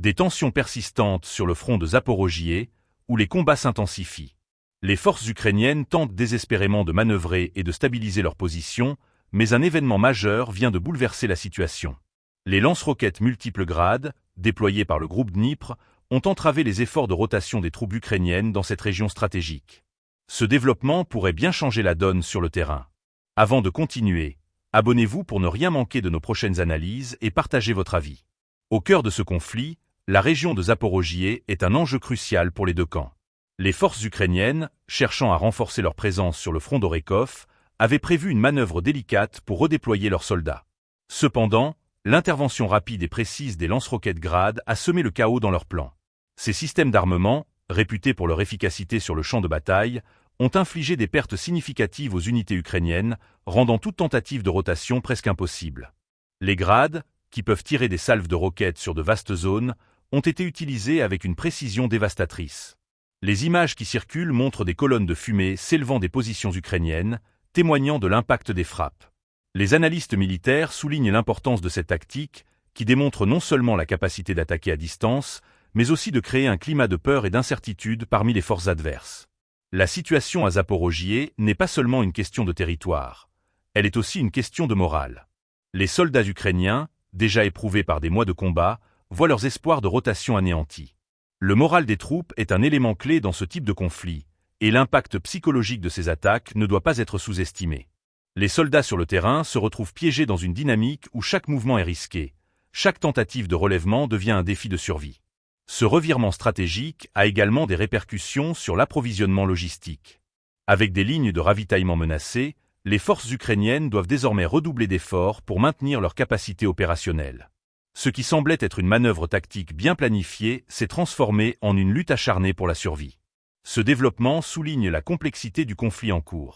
Des tensions persistantes sur le front de Zaporojhye, où les combats s'intensifient. Les forces ukrainiennes tentent désespérément de manœuvrer et de stabiliser leur position, mais un événement majeur vient de bouleverser la situation. Les lance-roquettes multiples grades, déployés par le groupe Dnipr, ont entravé les efforts de rotation des troupes ukrainiennes dans cette région stratégique. Ce développement pourrait bien changer la donne sur le terrain. Avant de continuer, abonnez-vous pour ne rien manquer de nos prochaines analyses et partagez votre avis. Au cœur de ce conflit, la région de Zaporojhye est un enjeu crucial pour les deux camps. Les forces ukrainiennes, cherchant à renforcer leur présence sur le front d'Orekov, avaient prévu une manœuvre délicate pour redéployer leurs soldats. Cependant, l'intervention rapide et précise des lance-roquettes Grad a semé le chaos dans leurs plans. Ces systèmes d'armement, réputés pour leur efficacité sur le champ de bataille, ont infligé des pertes significatives aux unités ukrainiennes, rendant toute tentative de rotation presque impossible. Les Grad, qui peuvent tirer des salves de roquettes sur de vastes zones, ont été utilisés avec une précision dévastatrice. Les images qui circulent montrent des colonnes de fumée s'élevant des positions ukrainiennes, témoignant de l'impact des frappes. Les analystes militaires soulignent l'importance de cette tactique, qui démontre non seulement la capacité d'attaquer à distance, mais aussi de créer un climat de peur et d'incertitude parmi les forces adverses. La situation à Zaporojhye n'est pas seulement une question de territoire, elle est aussi une question de morale. Les soldats ukrainiens, déjà éprouvés par des mois de combat, voient leurs espoirs de rotation anéantis. Le moral des troupes est un élément clé dans ce type de conflit, et l'impact psychologique de ces attaques ne doit pas être sous-estimé. Les soldats sur le terrain se retrouvent piégés dans une dynamique où chaque mouvement est risqué, chaque tentative de relèvement devient un défi de survie. Ce revirement stratégique a également des répercussions sur l'approvisionnement logistique. Avec des lignes de ravitaillement menacées, les forces ukrainiennes doivent désormais redoubler d'efforts pour maintenir leur capacité opérationnelle. Ce qui semblait être une manœuvre tactique bien planifiée s'est transformé en une lutte acharnée pour la survie. Ce développement souligne la complexité du conflit en cours.